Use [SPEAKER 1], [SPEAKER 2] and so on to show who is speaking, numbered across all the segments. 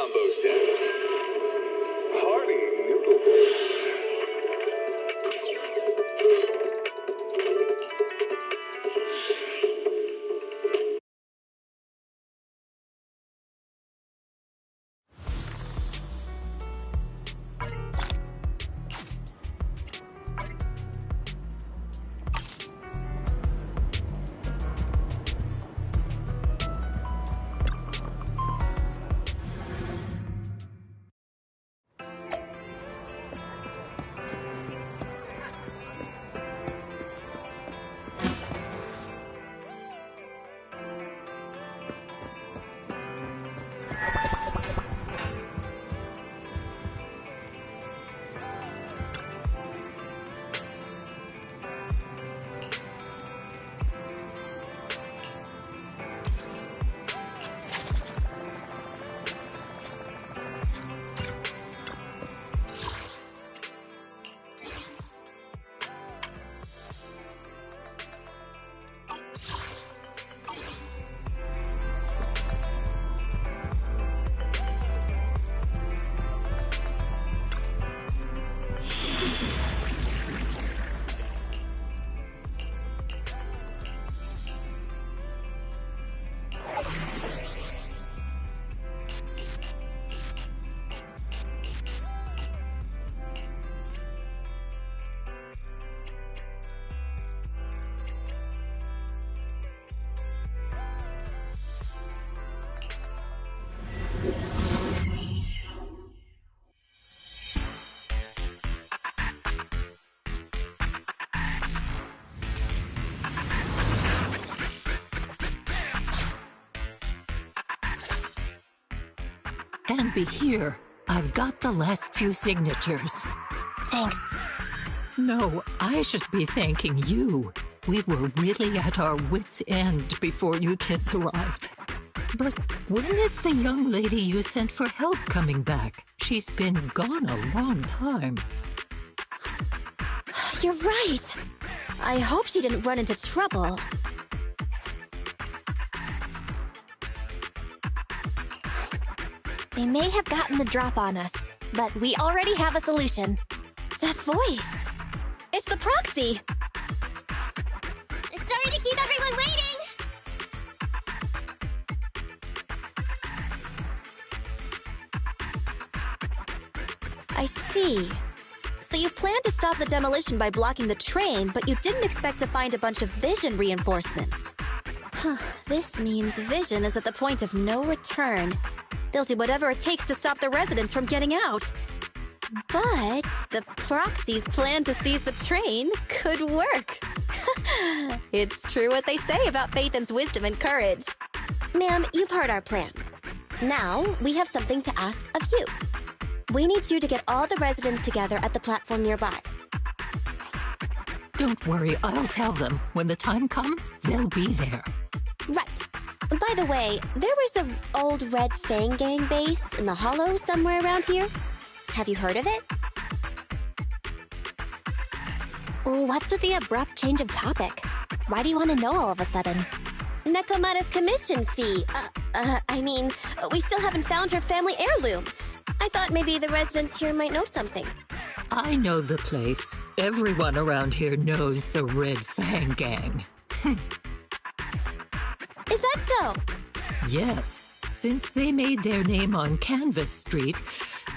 [SPEAKER 1] combo set. Party noodle.
[SPEAKER 2] Ambi, here. I've got the last few signatures.
[SPEAKER 3] Thanks.
[SPEAKER 2] No, I should be thanking you. We were really at our wits' end before you kids arrived. But when is the young lady you sent for help coming back? She's been gone a long time.
[SPEAKER 3] You're right. I hope she didn't run into trouble. They may have gotten the drop on us, but we already have a solution. That voice! It's the proxy! Sorry to keep everyone waiting! I see. So you planned to stop the demolition by blocking the train, but you didn't expect to find a bunch of vision reinforcements. Huh, this means vision is at the point of no return. They'll do whatever it takes to stop the residents from getting out. But the proxy's plan to seize the train could work. It's true what they say about Phaethon's wisdom and courage. Ma'am, you've heard our plan. Now, we have something to ask of you. We need you to get all the residents together at the platform nearby.
[SPEAKER 2] Don't worry, I'll tell them. When the time comes, they'll be there.
[SPEAKER 3] Right. By the way, there was an old Red Fang Gang base in the Hollow somewhere around here. Have you heard of it? What's with the abrupt change of topic? Why do you want to know all of a sudden? Nekomata's commission fee. We still haven't found her family heirloom. I thought maybe the residents here might know something.
[SPEAKER 2] I know the place. Everyone around here knows the Red Fang Gang.
[SPEAKER 3] Is that so?
[SPEAKER 2] Yes. Since they made their name on Canvas Street,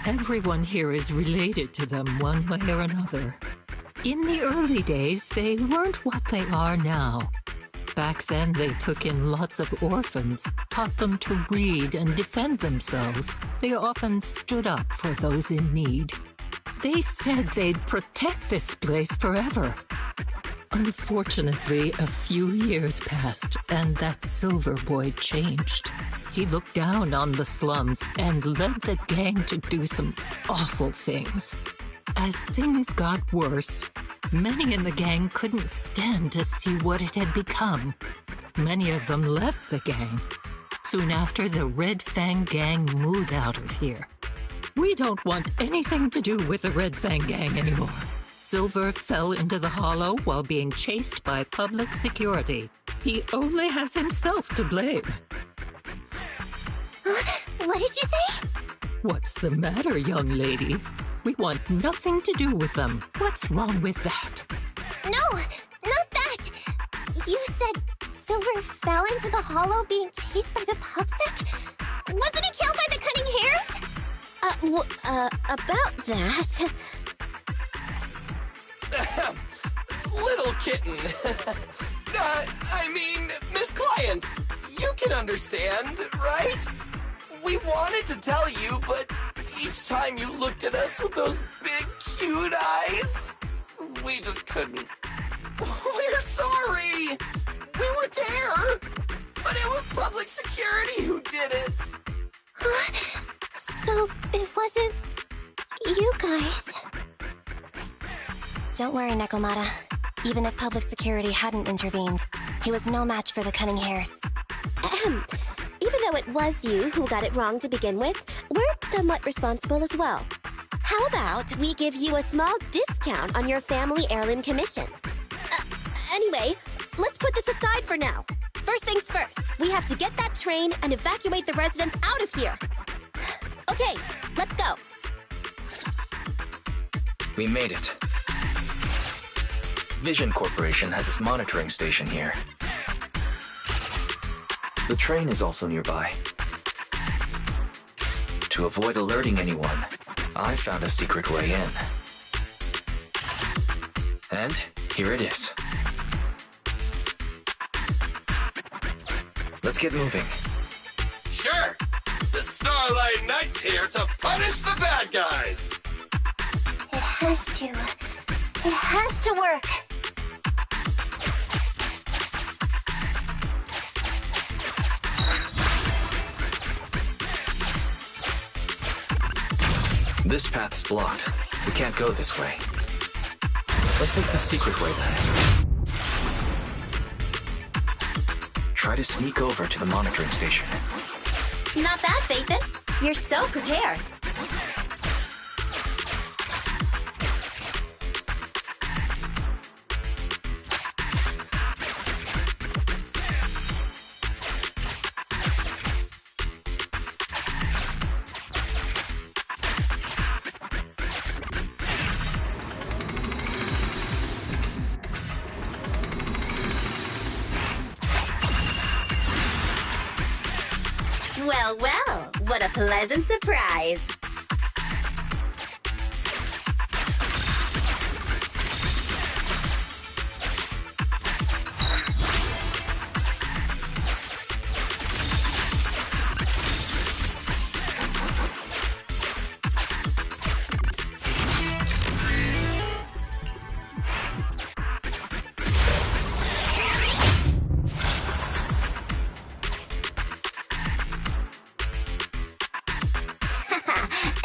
[SPEAKER 2] everyone here is related to them one way or another. In the early days, they weren't what they are now. Back then, they took in lots of orphans, taught them to read and defend themselves. They often stood up for those in need. They said they'd protect this place forever. Unfortunately, a few years passed, and that Silver Boy changed. He looked down on the slums and led the gang to do some awful things. As things got worse, many in the gang couldn't stand to see what it had become. Many of them left the gang. Soon after, the Red Fang Gang moved out of here. We don't want anything to do with the Red Fang Gang anymore. Silver fell into the Hollow while being chased by public security. He only has himself to blame.
[SPEAKER 3] What did you say?
[SPEAKER 2] What's the matter, young lady? We want nothing to do with them. What's wrong with that?
[SPEAKER 3] No, not that! You said Silver fell into the hollow being chased by the Pupsic? Wasn't he killed by the cunning hares? About that...
[SPEAKER 4] Little kitten. I mean, Miss Client, you can understand, right? We wanted to tell you, but each time you looked at us with those big, cute eyes, we just couldn't. We're sorry! We were there, but it was public security who did it.
[SPEAKER 3] So it wasn't you guys.
[SPEAKER 5] Don't worry, Nekomata. Even if public security hadn't intervened, he was no match for the cunning hares.
[SPEAKER 3] Even though it was you who got it wrong to begin with, we're somewhat responsible as well. How about we give you a small discount on your family heirloom commission? Anyway, let's put this aside for now. First things first, we have to get that train and evacuate the residents out of here. Okay, let's go.
[SPEAKER 6] We made it. Vision Corporation has its monitoring station here. The train is also nearby. To avoid alerting anyone, I found a secret way in. And here it is. Let's get moving.
[SPEAKER 4] Sure! The Starlight Knight's here to punish the bad guys!
[SPEAKER 3] It has to. It has to work.
[SPEAKER 6] This path's blocked. We can't go this way. Let's take the secret way then. Try to sneak over to the monitoring station.
[SPEAKER 3] Not bad, Phaethon. You're so prepared. Well, well, what a pleasant surprise.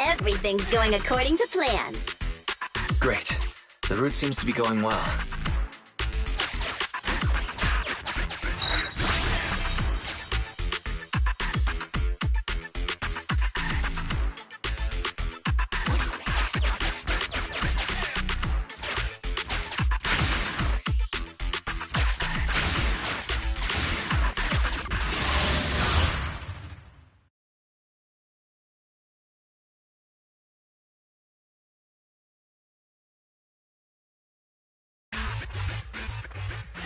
[SPEAKER 3] Everything's going according to plan.
[SPEAKER 6] Great. The route seems to be going well.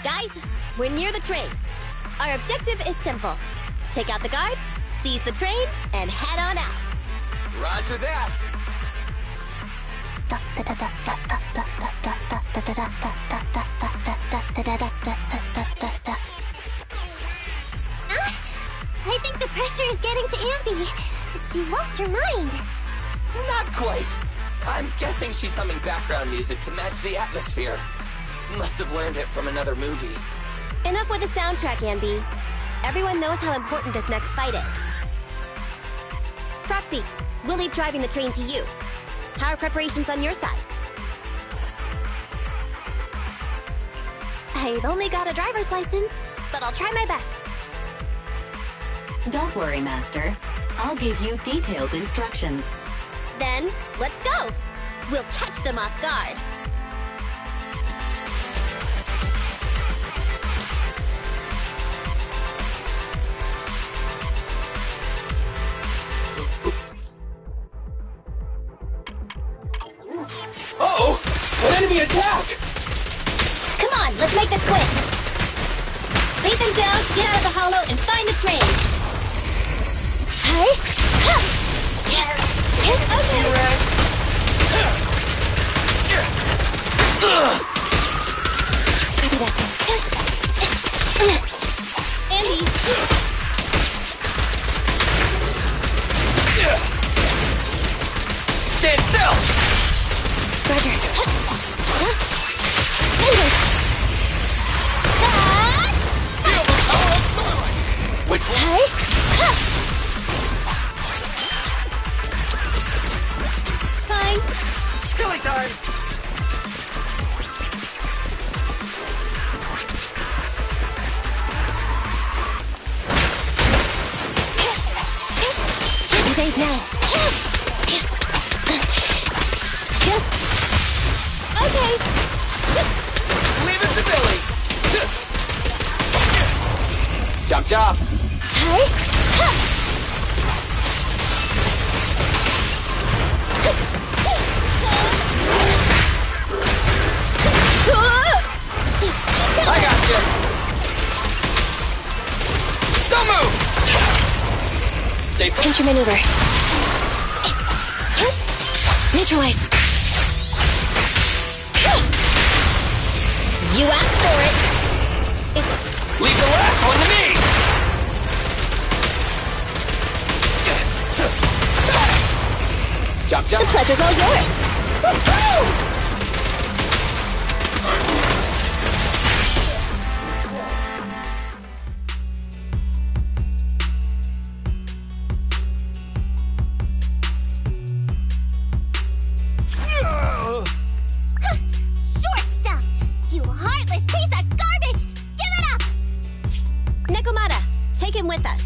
[SPEAKER 3] Guys, we're near the train. Our objective is simple. Take out the guards, seize the train, and head on out.
[SPEAKER 4] Roger that!
[SPEAKER 3] I think the pressure is getting to Ambi. She's lost her mind.
[SPEAKER 4] Not quite. I'm guessing she's humming background music to match the atmosphere. Must have learned it from another movie.
[SPEAKER 3] Enough with the soundtrack, Ambi. Everyone knows how important this next fight is. Proxy, we'll leave driving the train to you. How are preparations on your side? I've only got a driver's license, but I'll try my best.
[SPEAKER 7] Don't worry, Master. I'll give you detailed instructions.
[SPEAKER 3] Then, let's go! We'll catch them off guard.
[SPEAKER 8] attack!
[SPEAKER 3] Come on, let's make this quick. Beat them down, get out of the hollow, and find the train. Hey?
[SPEAKER 5] Copy that then.
[SPEAKER 3] Andy.
[SPEAKER 4] Stand still!
[SPEAKER 5] Roger.
[SPEAKER 4] Feel the power of starlight! Which one?
[SPEAKER 3] Fine.
[SPEAKER 4] Billy time!
[SPEAKER 5] Evade now.
[SPEAKER 3] Okay.
[SPEAKER 4] Leave it to Billy! Chop chop! I got you! Don't move! Stay put.
[SPEAKER 5] Pinch your maneuver. Neutralize.
[SPEAKER 3] You asked for it.
[SPEAKER 4] Leave the last one to me! Chop chop!
[SPEAKER 3] The pleasure's all yours. Woohoo!
[SPEAKER 9] Short stuff! You heartless piece of garbage! Give it up!
[SPEAKER 3] Nekomata, take him with us.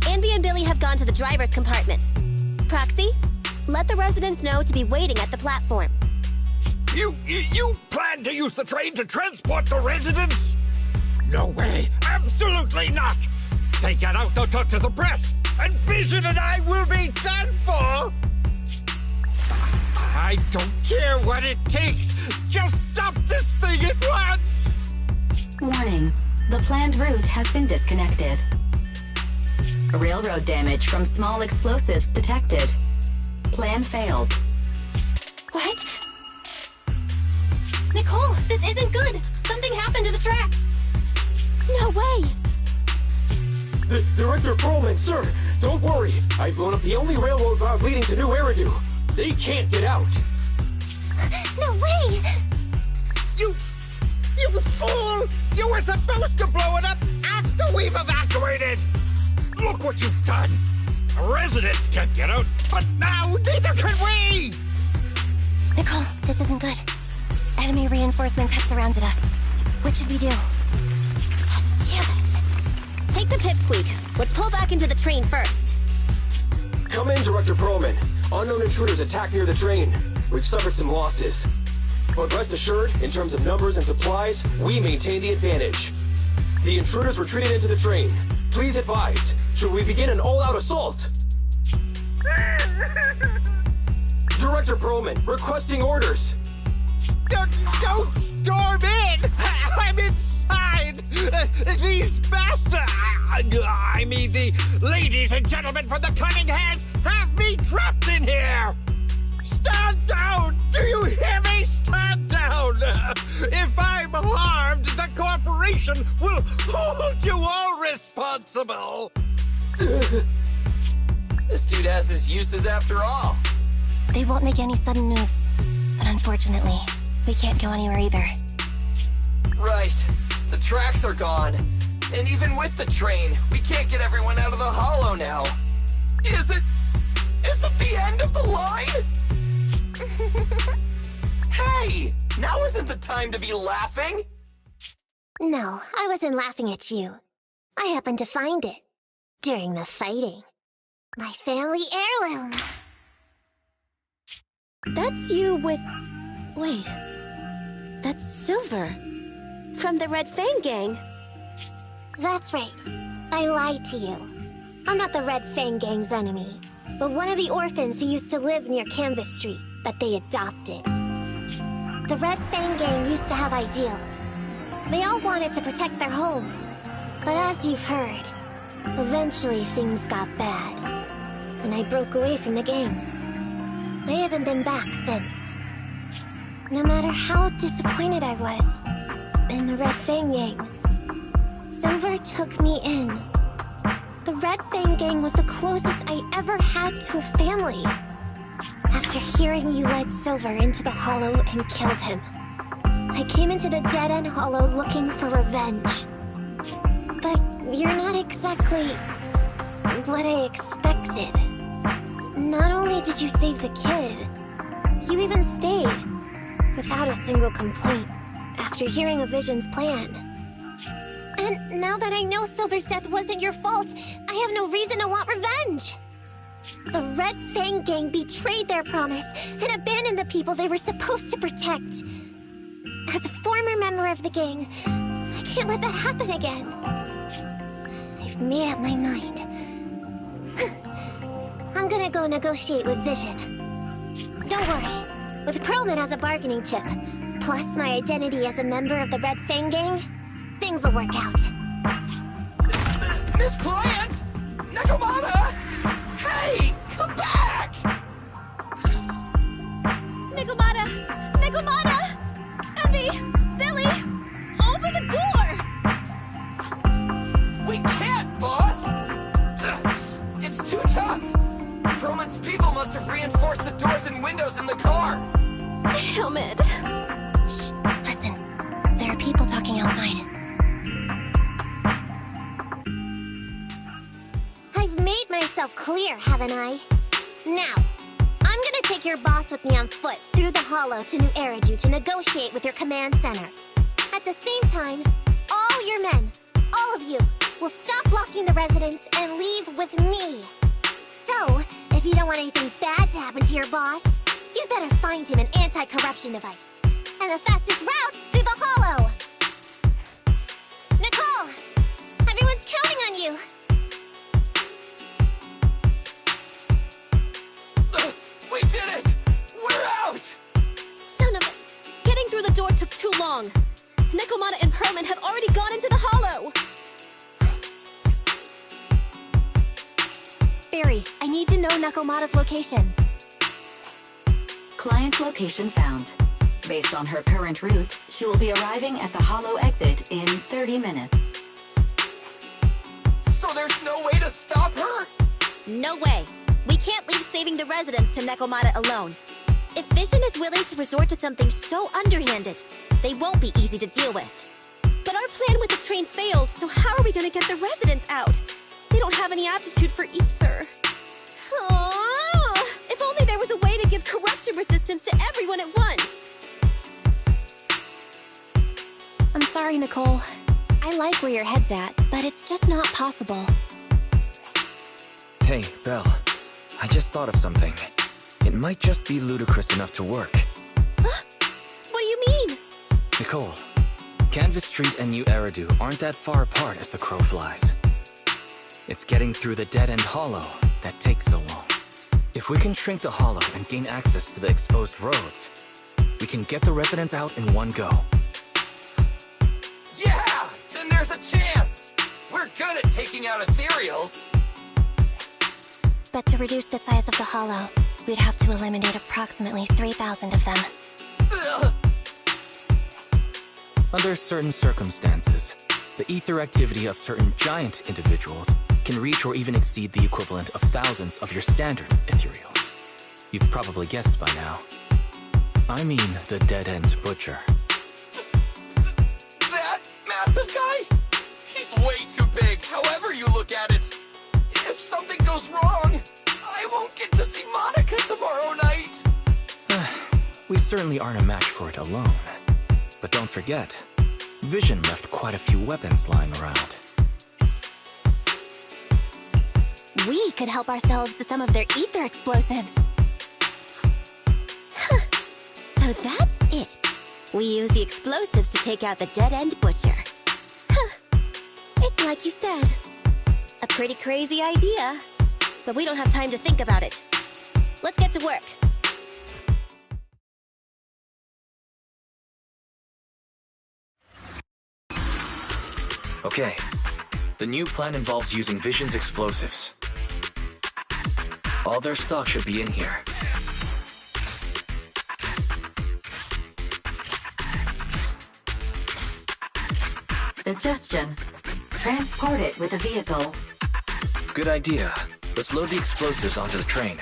[SPEAKER 3] Anby and Billy have gone to the driver's compartment. Proxy, let the residents know to be waiting at the platform.
[SPEAKER 10] You plan to use the train to transport the residents? No way! Absolutely not! They get out, they'll talk to the press, and Vision and I will be done for! I don't care what it takes! Just stop this thing at once!
[SPEAKER 7] Warning. The planned route has been disconnected. Railroad damage from small explosives detected. Plan failed.
[SPEAKER 5] What? Nicole, this isn't good! Something happened to the tracks!
[SPEAKER 3] No way!
[SPEAKER 8] Director Perlman, sir, don't worry. I've blown up the only railroad route leading to New Eridu. They can't get out.
[SPEAKER 9] No way!
[SPEAKER 10] You fool! You were supposed to blow it up after we've evacuated! Look what you've done! Residents can't get out, but now neither can we!
[SPEAKER 5] Nicole, this isn't good. Enemy reinforcements have surrounded us. What should we do?
[SPEAKER 3] Damn it. Take the pipsqueak. Let's pull back into the train first.
[SPEAKER 8] Come in, Director Perlman. Unknown intruders attacked near the train. We've suffered some losses. But rest assured, in terms of numbers and supplies, we maintain the advantage. The intruders retreated into the train. Please advise, should we begin an all-out assault? Director Perlman, requesting orders.
[SPEAKER 10] Don't storm in! I'm inside! These bastards! I mean, the ladies and gentlemen from the Cunning Hands have me trapped in here! Stand down! Do you hear me? Stand down! If I'm harmed, the corporation will hold you all responsible!
[SPEAKER 4] This dude has his uses after all.
[SPEAKER 5] They won't make any sudden moves. But unfortunately, we can't go anywhere either.
[SPEAKER 4] Right. The tracks are gone. And even with the train, we can't get everyone out of the hollow now. Is it the end of the line? Hey! Now isn't the time to be laughing!
[SPEAKER 9] No, I wasn't laughing at you. I happened to find it. During the fighting. My family heirloom.
[SPEAKER 3] That's you with... Wait. That's Silver. From the Red Fang Gang.
[SPEAKER 9] That's right. I lied to you. I'm not the Red Fang Gang's enemy, but one of the orphans who used to live near Canvas Street that they adopted. The Red Fang gang used to have ideals. They all wanted to protect their home. But as you've heard, eventually things got bad. And I broke away from the gang. I haven't been back since. No matter how disappointed I was in the Red Fang gang, Silver took me in. The Red Fang gang was the closest I ever had to a family. After hearing you led Silver into the Hollow and killed him, I came into the Dead-End Hollow looking for revenge. But you're not exactly what I expected. Not only did you save the kid, you even stayed, without a single complaint, after hearing of Vision's plan. And now that I know Silver's death wasn't your fault, I have no reason to want revenge! The Red Fang gang betrayed their promise and abandoned the people they were supposed to protect. As a former member of the gang, I can't let that happen again. I've made up my mind. I'm gonna go negotiate with Vision. Don't worry. With Pearlman as a bargaining chip, plus my identity as a member of the Red Fang gang, things will work out.
[SPEAKER 4] Miss Client! Nekomata! Hey! Come back!
[SPEAKER 3] Nekomata! Nekomata! Emmy! Billy! Open the door!
[SPEAKER 4] We can't, boss! It's too tough! Pearlman's people must have reinforced the doors and windows in the car!
[SPEAKER 3] Damn it!
[SPEAKER 5] Shh, listen. There are people talking outside.
[SPEAKER 9] I've made myself clear, haven't I? Now, I'm gonna take your boss with me on foot through the Hollow to New Eridu to negotiate with your command center. At the same time, all your men, all of you, will stop blocking the residents and leave with me. So, if you don't want anything bad to happen to your boss, you better find him an anti-corruption device. And the fastest route through the Hollow! Nicole! Everyone's counting on you!
[SPEAKER 4] We did it! We're out!
[SPEAKER 3] Son of a... Getting through the door took too long. Nekomata and Pearlman have already gone into the Hollow!
[SPEAKER 5] Barry, I need to know Nekomata's location.
[SPEAKER 7] Client location found. Based on her current route, she will be arriving at the Hollow exit in 30 minutes.
[SPEAKER 4] So there's no way to stop her?
[SPEAKER 3] No way. We can't leave saving the residents to Nekomata alone. If Vision is willing to resort to something so underhanded, they won't be easy to deal with. But our plan with the train failed, so how are we gonna get the residents out? They don't have any aptitude for ether. Aww. If only there was a way to give corruption resistance to everyone at once.
[SPEAKER 5] I'm sorry, Nicole. I like where your head's at, but it's just not possible.
[SPEAKER 6] Hey, Belle. I just thought of something. It might just be ludicrous enough to work.
[SPEAKER 3] Huh? What do you mean?
[SPEAKER 6] Nicole, Canvas Street and New Eridu aren't that far apart as the crow flies. It's getting through the Dead-End Hollow that takes so long. If we can shrink the Hollow and gain access to the exposed roads, we can get the residents out in one go.
[SPEAKER 4] Yeah! Then there's a chance! We're good at taking out ethereals!
[SPEAKER 5] But to reduce the size of the Hollow, we'd have to eliminate approximately 3,000 of them.
[SPEAKER 4] Ugh.
[SPEAKER 6] Under certain circumstances, the ether activity of certain giant individuals can reach or even exceed the equivalent of thousands of your standard ethereals. You've probably guessed by now. I mean the Dead-End Butcher.
[SPEAKER 4] That massive guy? He's way too big, however you look at it. If something goes wrong, I won't get to see Monica tomorrow night.
[SPEAKER 6] We certainly aren't a match for it alone. But don't forget, Vision left quite a few weapons lying around.
[SPEAKER 5] We could help ourselves to some of their ether explosives.
[SPEAKER 3] So that's it. We use the explosives to take out the Dead-End Butcher. It's like you said. A pretty crazy idea. But we don't have time to think about it. Let's get to work.
[SPEAKER 6] Okay. The new plan involves using Vision's explosives. All their stock should be in here.
[SPEAKER 7] Suggestion. Transport it with a vehicle.
[SPEAKER 6] Good idea. Let's load the explosives onto the train.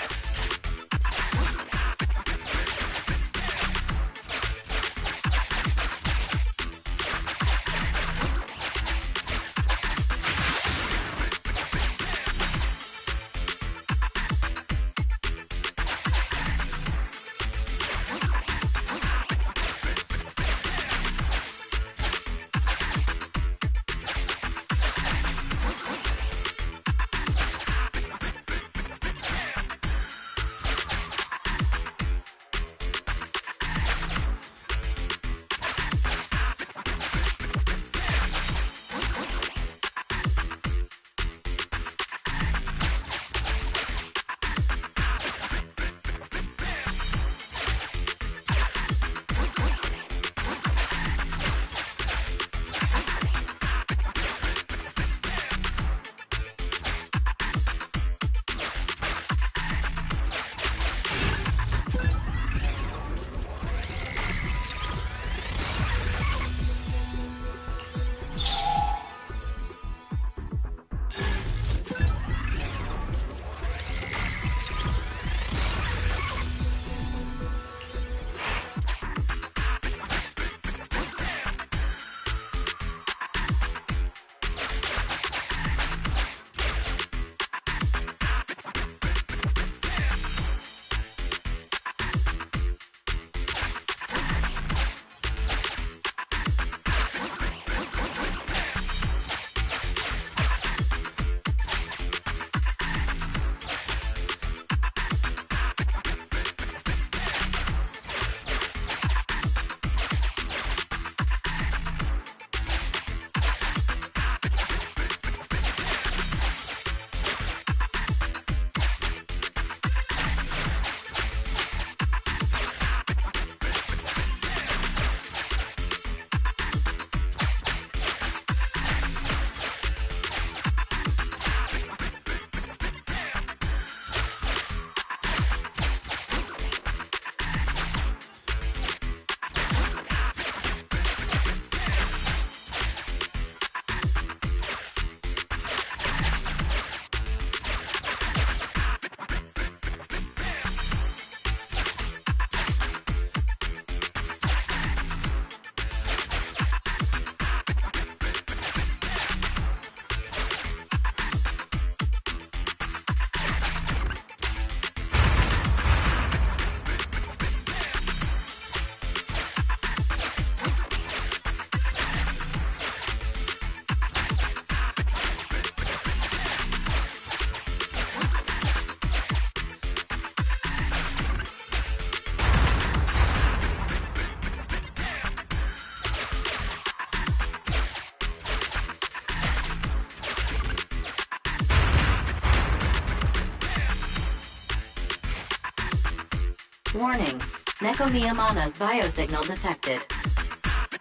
[SPEAKER 7] Warning. Neko Miyamana's biosignal detected.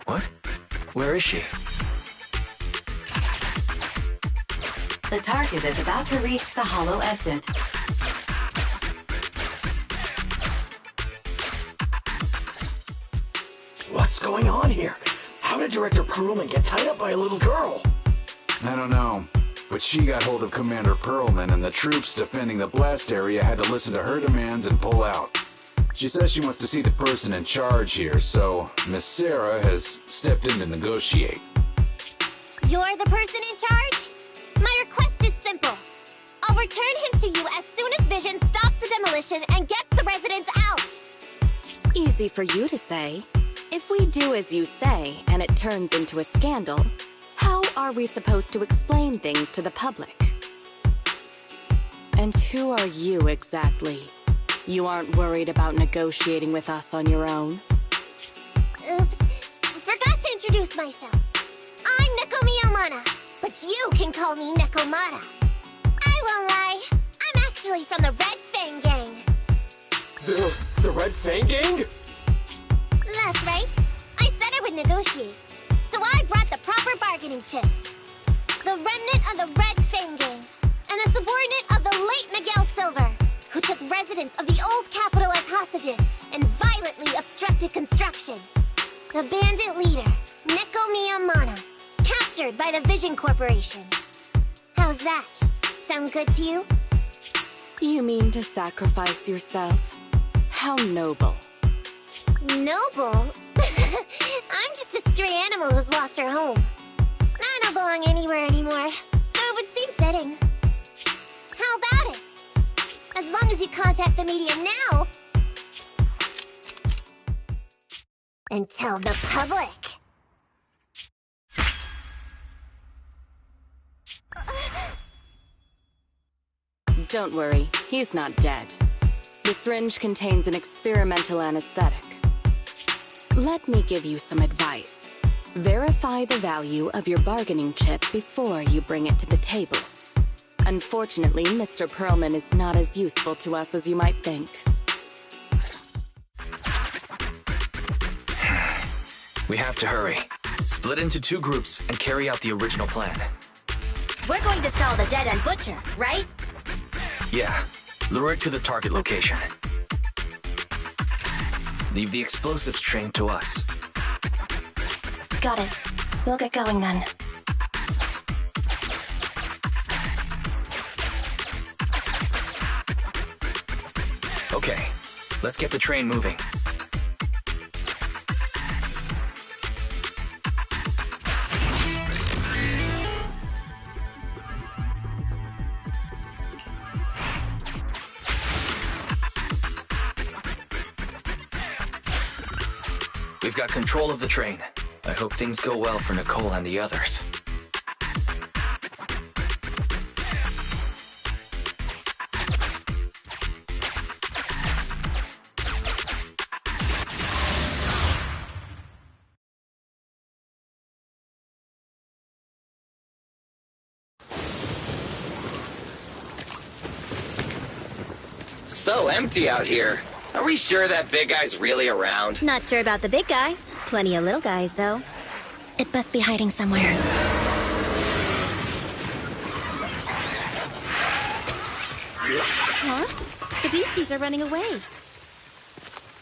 [SPEAKER 6] What? Where is she?
[SPEAKER 7] The target is about to reach the hollow exit.
[SPEAKER 8] What's going on here? How did Director Perlman get tied up by a little girl?
[SPEAKER 11] I don't know, but she got hold of Commander Perlman, and the troops defending the blast area had to listen to her demands and pull out. She says she wants to see the person in charge here, so Miss Sarah has stepped in to negotiate.
[SPEAKER 9] You're the person in charge? My request is simple. I'll return him to you as soon as Vision stops the demolition and gets the residents out.
[SPEAKER 12] Easy for you to say. If we do as you say, and it turns into a scandal, how are we supposed to explain things to the public? And who are you exactly? You aren't worried about negotiating with us on your own?
[SPEAKER 9] Oops. Forgot to introduce myself. I'm Neko Miyamana, but you can call me Nekomata. I won't lie. I'm actually from the Red Fang Gang.
[SPEAKER 8] The Red Fang Gang?
[SPEAKER 9] That's right. I said I would negotiate. So I brought the proper bargaining chips. the remnant of the Red Fang Gang, and a subordinate of the late Miguel Silver, who took residents of the old capital as hostages and violently obstructed construction. The bandit leader, Neko Miyamana, captured by the Vision Corporation. How's that? Sound good to you?
[SPEAKER 12] You mean to sacrifice yourself? How noble.
[SPEAKER 9] Noble? I'm just a stray animal who's lost her home. I don't belong anywhere anymore, so it would seem fitting. How about it? As long as you contact the media now and tell the public.
[SPEAKER 12] Don't worry, he's not dead. The syringe contains an experimental anesthetic. Let me give you some advice. Verify the value of your bargaining chip before you bring it to the table. Unfortunately, Mr. Perlman is not as useful to us as you might think.
[SPEAKER 6] We have to hurry. Split into 2 groups and carry out the original plan.
[SPEAKER 3] We're going to stall the Dead End Butcher, right?
[SPEAKER 6] Yeah. Lure it to the target location. Leave the explosives train to us.
[SPEAKER 5] Got it. We'll get going then.
[SPEAKER 6] Okay, let's get the train moving. We've got control of the train. I hope things go well for Nicole and the others.
[SPEAKER 4] So empty out here. Are we sure that big guy's really around?
[SPEAKER 3] Not sure about the big guy. Plenty of little guys, though.
[SPEAKER 5] It must be hiding somewhere.
[SPEAKER 3] Huh? The beasties are running away.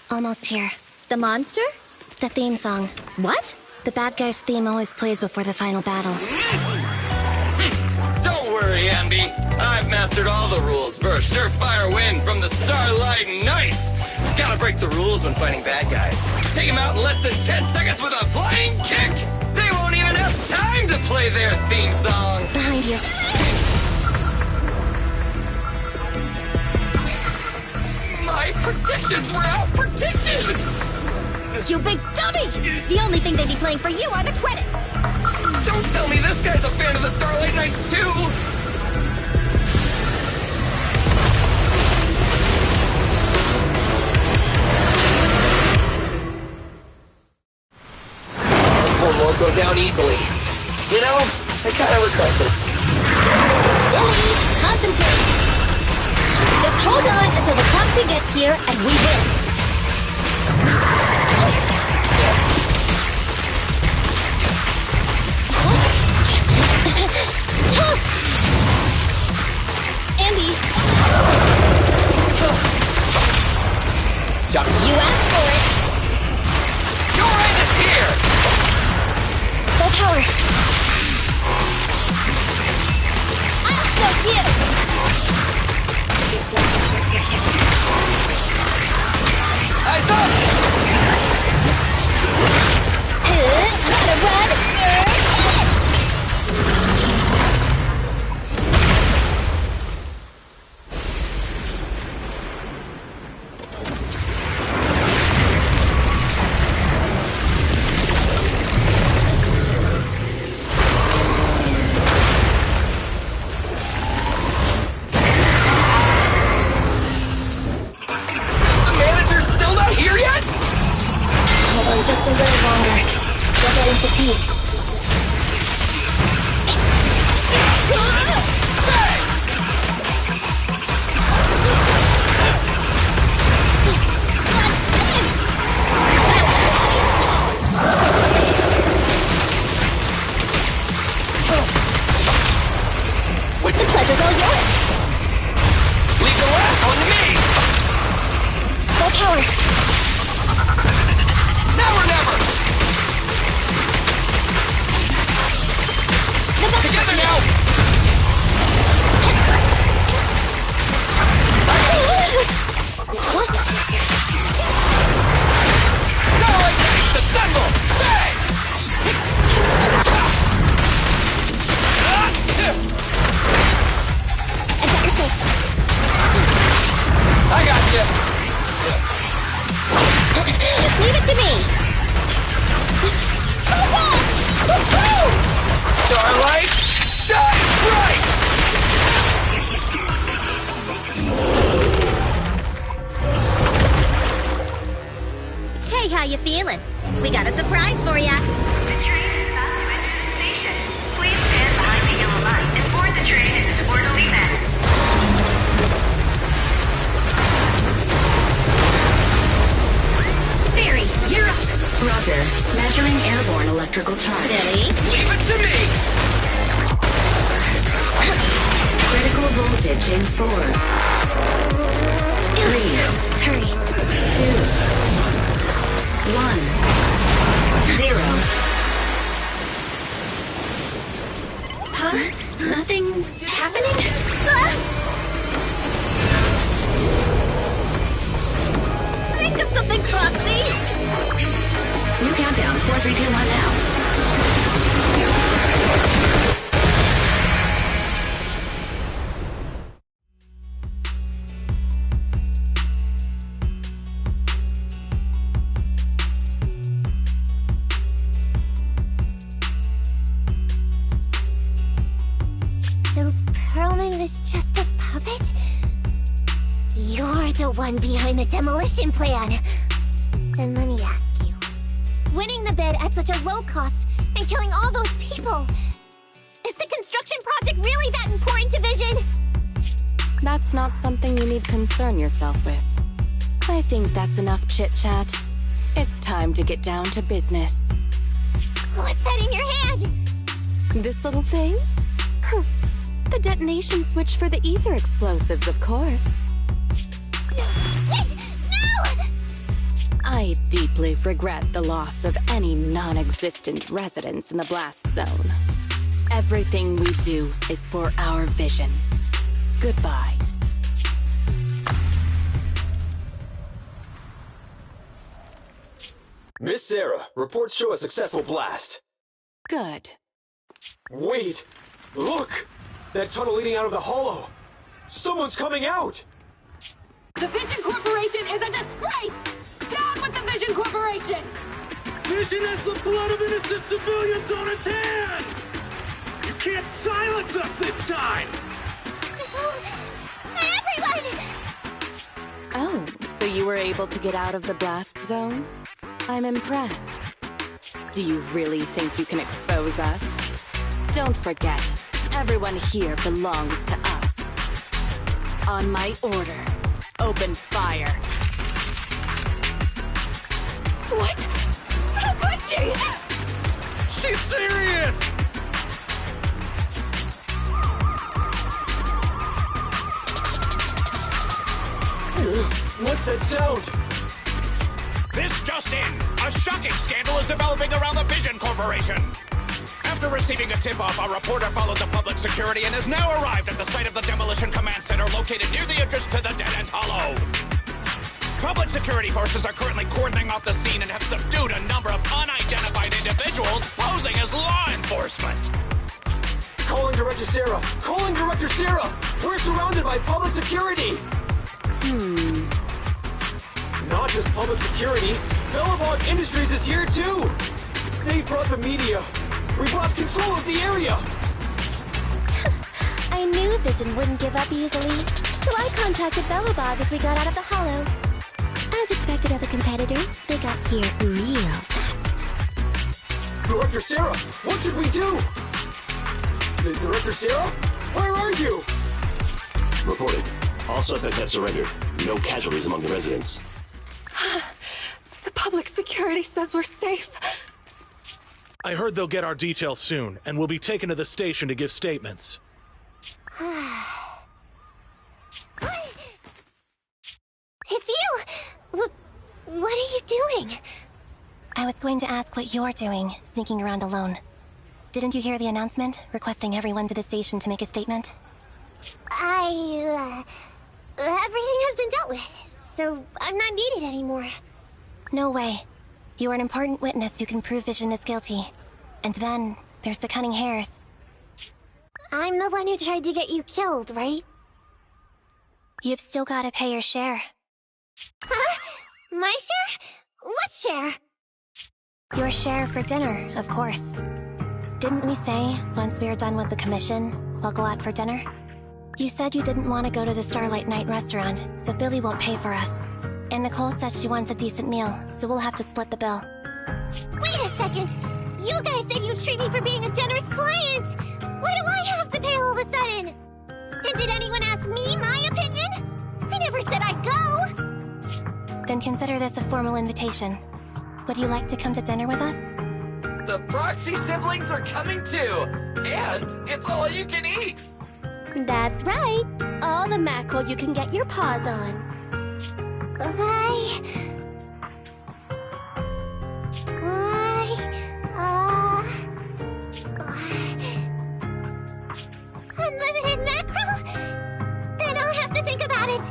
[SPEAKER 5] Almost here.
[SPEAKER 3] The monster?
[SPEAKER 5] The theme song.
[SPEAKER 3] What?
[SPEAKER 5] The bad guy's theme always plays before the final battle.
[SPEAKER 4] Don't worry, Ambi. I've mastered all the rules for a surefire win from the Starlight Knights. Gotta break the rules when fighting bad guys. Take them out in less than 10 seconds with a flying kick. They won't even have time to play their theme song.
[SPEAKER 5] Behind you.
[SPEAKER 4] My predictions were out-predicted!
[SPEAKER 3] You big dummy! The only thing they'd be playing for you are the credits!
[SPEAKER 4] Don't tell me this guy's a fan of the Starlight Knights, too! This one won't go down easily. You know, I kind of regret this.
[SPEAKER 3] Billy, concentrate! Just hold on until the proxy gets here and we win! Ambi! You asked for it!
[SPEAKER 4] Your end is here!
[SPEAKER 3] Full power! I'll show you!
[SPEAKER 4] Eyes up!
[SPEAKER 3] Gotta run! Get it!
[SPEAKER 5] Just a little longer. We're getting fatigued.
[SPEAKER 3] pleasure's all yours.
[SPEAKER 4] Leave the last one to me!
[SPEAKER 3] Full power.
[SPEAKER 4] Now or never! Together now! Starlight Knights, assemble! Bang! I got you.
[SPEAKER 3] Just leave it to me.
[SPEAKER 4] Starlight, shine bright!
[SPEAKER 3] Hey, how you feeling? We got a surprise for ya.
[SPEAKER 13] The train is about to enter the station. Please stand behind the yellow line and board the train in an orderly manner.
[SPEAKER 7] Theory, you're up. Roger. Measuring airborne electrical charge.
[SPEAKER 3] Billy?
[SPEAKER 4] Leave it to me!
[SPEAKER 7] Critical voltage in 4. 3.
[SPEAKER 9] Hurry.
[SPEAKER 7] 2. 1. 0.
[SPEAKER 9] Huh? Nothing's happening?
[SPEAKER 3] Think of something, Foxy!
[SPEAKER 7] New countdown. 4, 3, 2, 1 now.
[SPEAKER 9] So Perlman was just a puppet? You're the one behind the demolition plan. Then let me ask you. Winning the bid at such a low cost and killing all those people, is the construction project really that important to Vision?
[SPEAKER 12] That's not something you need concern yourself with. I think that's enough chit-chat. It's time to get down to business.
[SPEAKER 9] What's that in your hand?
[SPEAKER 12] This little thing? Huh. The detonation switch for the ether explosives, of course.
[SPEAKER 9] Wait! No!
[SPEAKER 12] I deeply regret the loss of any non-existent residents in the blast zone. Everything we do is for our vision. Goodbye.
[SPEAKER 8] Miss Sarah, reports show a successful blast.
[SPEAKER 12] Good.
[SPEAKER 8] Wait! Look! That tunnel leading out of the hollow! Someone's coming out!
[SPEAKER 14] The Vision Corporation is a disgrace! Down with the Vision Corporation!
[SPEAKER 1] Vision has the blood of innocent civilians on its hands! You can't silence us this time!
[SPEAKER 9] Everyone!
[SPEAKER 12] Oh, so you were able to get out of the blast zone? I'm impressed. Do you really think you can expose us? Don't forget, everyone here belongs to us. On my order, open fire.
[SPEAKER 14] What? How could she?
[SPEAKER 1] She's serious!
[SPEAKER 8] What's that sound?
[SPEAKER 10] This just in! A shocking scandal is developing around the Vision Corporation! After receiving a tip-off, our reporter followed the public security and has now arrived at the site of the Demolition Command Center located near the entrance to the Dead End Hollow. Public security forces are currently cordoning off the scene and have subdued a number of unidentified individuals posing as law enforcement.
[SPEAKER 8] Calling Director Sarah! Calling Director Sarah! We're surrounded by public security! Not just public security, Belobog Industries is here too! They brought the media! We've lost control of the area!
[SPEAKER 9] I knew Vision wouldn't give up easily, so I contacted Belobog as we got out of the hollow. As expected of a competitor, they got here real fast.
[SPEAKER 8] Director Sarah, what should we do? Director Sarah? Where are you?
[SPEAKER 15] Reporting. All suspects have surrendered. No casualties among the residents.
[SPEAKER 14] The public security says we're safe.
[SPEAKER 1] I heard they'll get our details soon, and we'll be taken to the station to give statements.
[SPEAKER 5] going to ask what you're doing, sneaking around alone. Didn't you hear the announcement, requesting everyone to the station to make a statement?
[SPEAKER 9] Everything has been dealt with, so I'm not needed anymore.
[SPEAKER 5] No way. You are an important witness who can prove Vision is guilty. And then, there's the Cunning Hares.
[SPEAKER 9] I'm the one who tried to get you killed, right?
[SPEAKER 5] You've still gotta pay your share.
[SPEAKER 9] Huh? My share? What share?
[SPEAKER 5] Your share for dinner, of course. Didn't we say, once we are done with the commission, we'll go out for dinner? You said you didn't want to go to the Starlight Night restaurant, so Billy won't pay for us. And Nicole says she wants a decent meal, so we'll have to split the bill.
[SPEAKER 9] Wait a second! You guys said you'd treat me for being a generous client! Why do I have to pay all of a sudden? And did anyone ask me my opinion? I never said I'd go!
[SPEAKER 5] Then consider this a formal invitation. Would you like to come to dinner with us?
[SPEAKER 4] The Proxy siblings are coming too! And it's all you can eat!
[SPEAKER 3] That's right. All the mackerel you can get your paws on.
[SPEAKER 9] Unlimited mackerel? Then I'll have to think about it.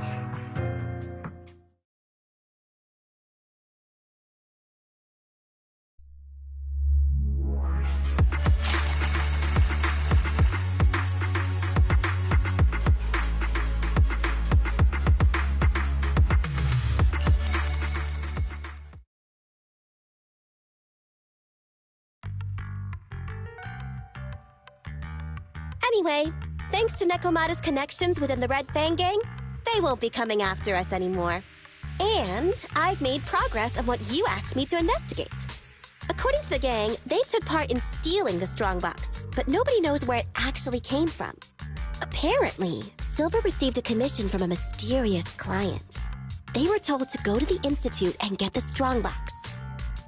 [SPEAKER 3] Anyway, thanks to Nekomata's connections within the Red Fang Gang, they won't be coming after us anymore. And I've made progress on what you asked me to investigate. According to the gang, they took part in stealing the Strongbox, but nobody knows where it actually came from. Apparently, Silver received a commission from a mysterious client. They were told to go to the Institute and get the Strongbox.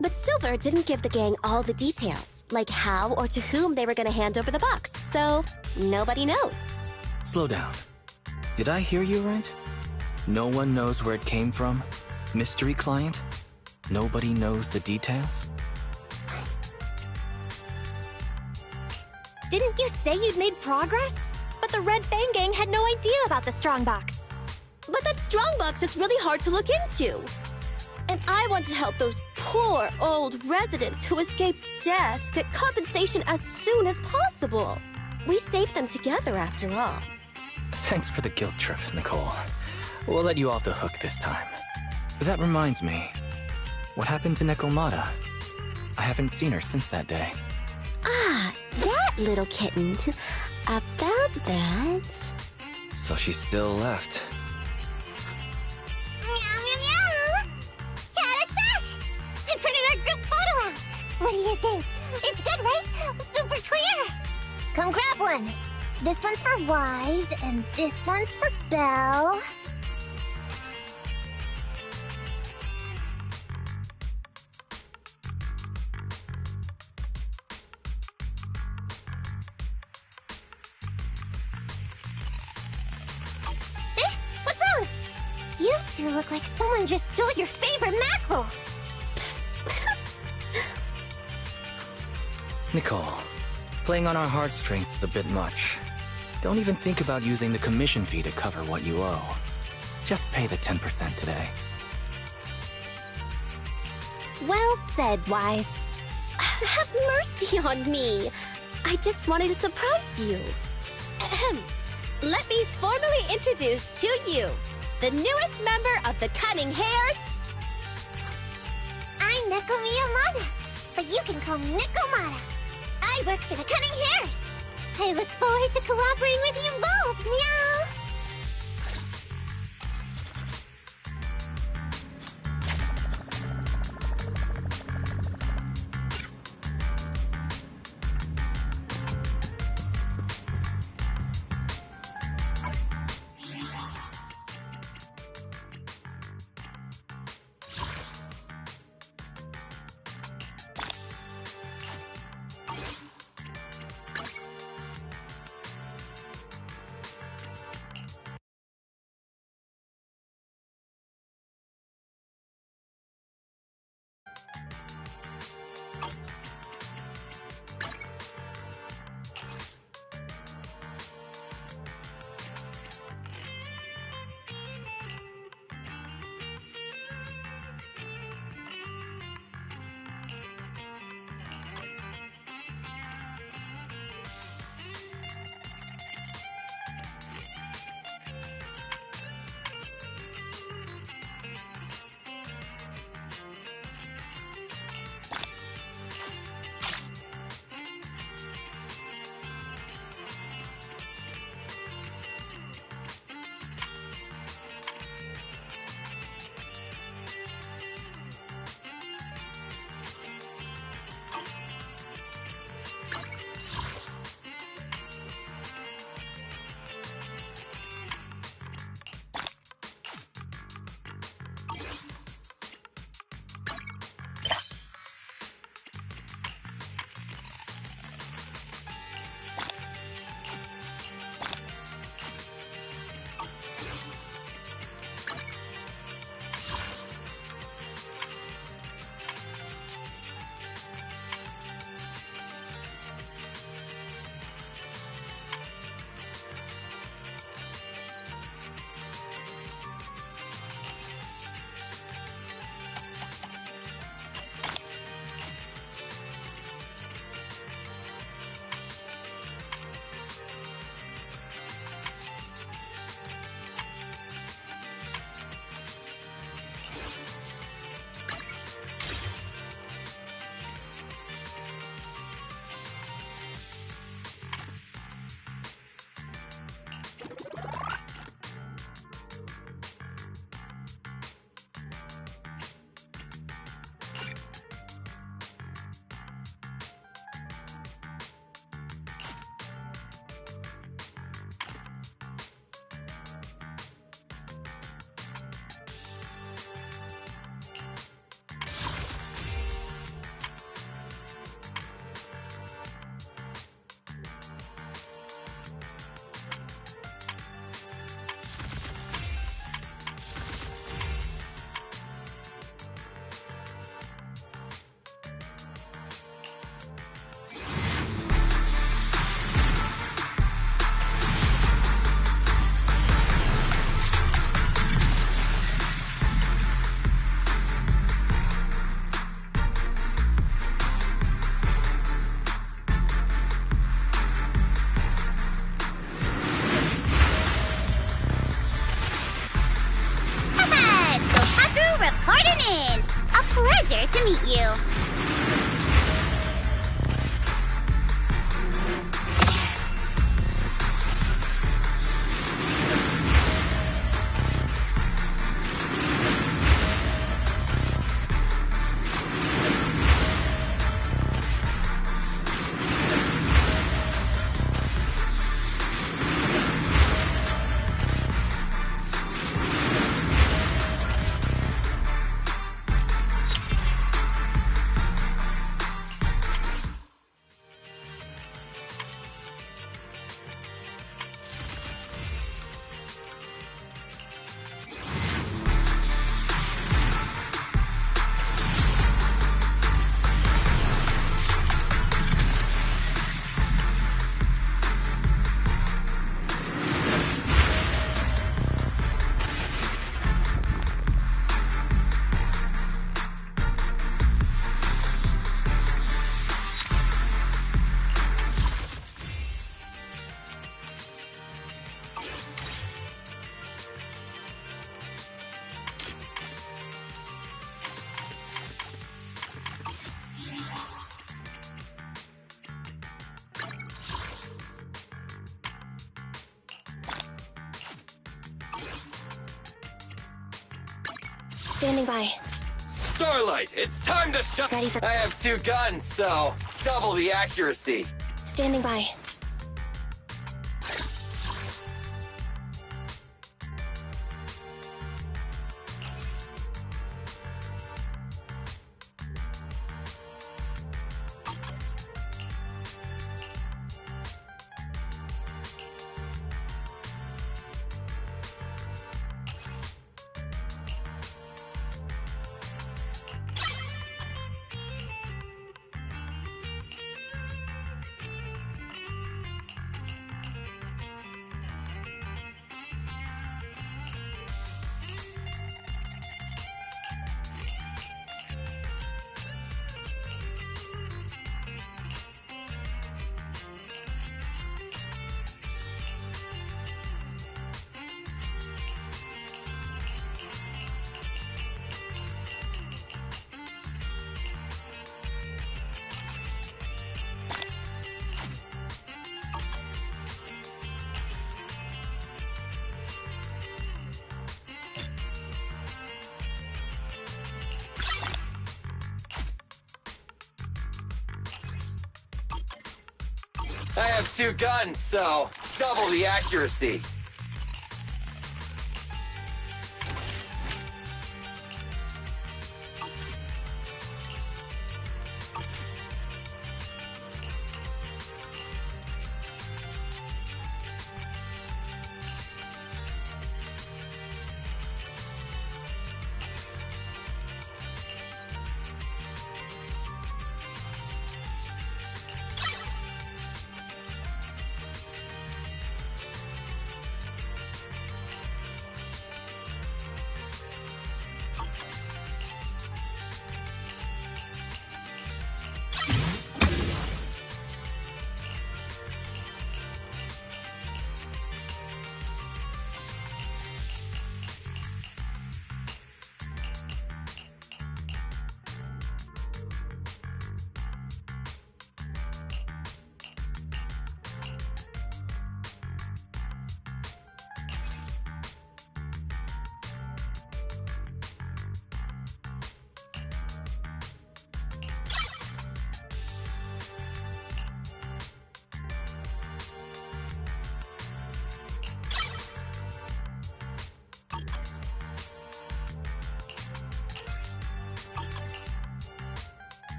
[SPEAKER 3] But Silver didn't give the gang all the details, like how or to whom they were going to hand over the box, so nobody knows.
[SPEAKER 6] Slow down. Did I hear you right? No one knows where it came from? Mystery client? Nobody knows the details?
[SPEAKER 16] Didn't you say you'd made progress? But the Red Fang Gang had no idea about the Strongbox.
[SPEAKER 3] But that Strongbox is really hard to look into. And I want to help those poor old residents who escaped death get compensation as soon as possible. We saved them together after all.
[SPEAKER 6] Thanks for the guilt trip, Nicole. We'll let you off the hook this time. That reminds me. What happened to Nekomata? I haven't seen her since that day.
[SPEAKER 3] Ah, that little kitten. About that...
[SPEAKER 6] So she's still left.
[SPEAKER 9] Meow, meow, meow! Cat attack! I printed our group photo out! What do you think? It's good, right? Super clear! Come grab one! This one's for Wise, and this one's for Belle. What's wrong? You two look like someone just stole your favorite mackerel!
[SPEAKER 6] Nicole, playing on our heartstrings is a bit much. Don't even think about using the commission fee to cover what you owe. Just pay the 10% today.
[SPEAKER 3] Well said, Wise. Have mercy on me. I just wanted to surprise you. Ahem. Let me formally introduce to you the newest member of the Cunning Hares.
[SPEAKER 9] I'm Neko Miyamada, but you can call me Nekomata. I work for the Cunning Hares. I look forward to cooperating with you both, meow!
[SPEAKER 5] Standing by.
[SPEAKER 4] Starlight, it's time to shut.
[SPEAKER 5] Ready for.
[SPEAKER 4] I have 2 guns, so double the accuracy.
[SPEAKER 5] Standing by.
[SPEAKER 4] I have 2 guns, so double the accuracy.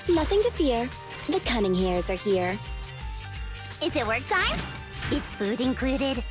[SPEAKER 3] Nothing to fear. The cunning hairs are here.
[SPEAKER 9] Is it work time? Is food included?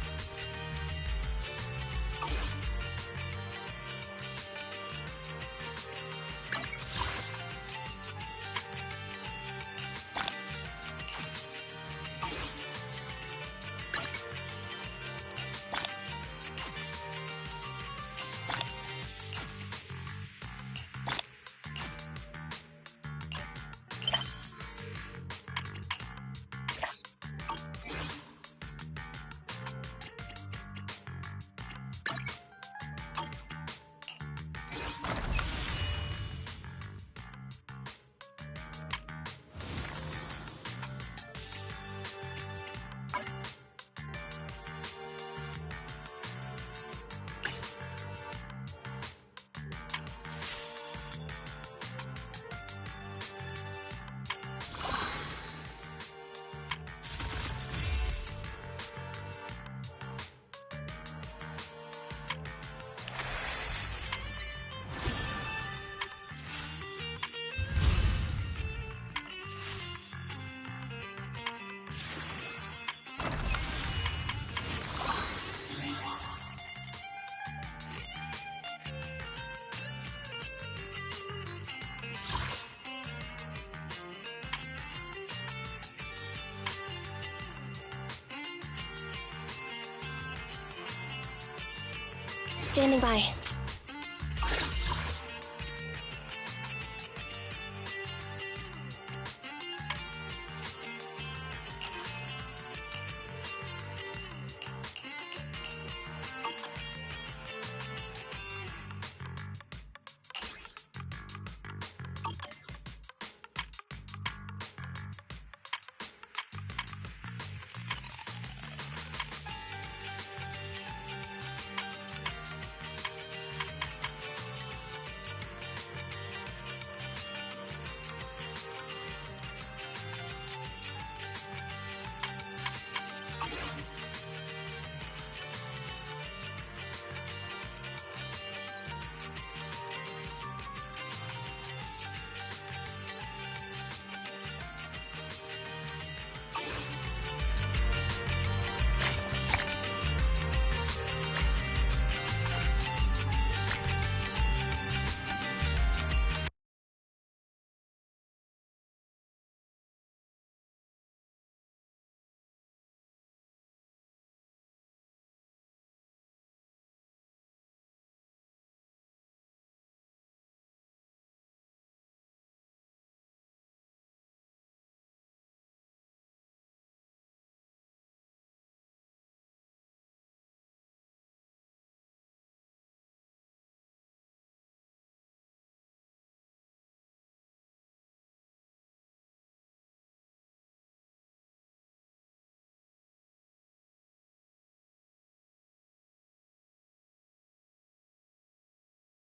[SPEAKER 5] Standing by.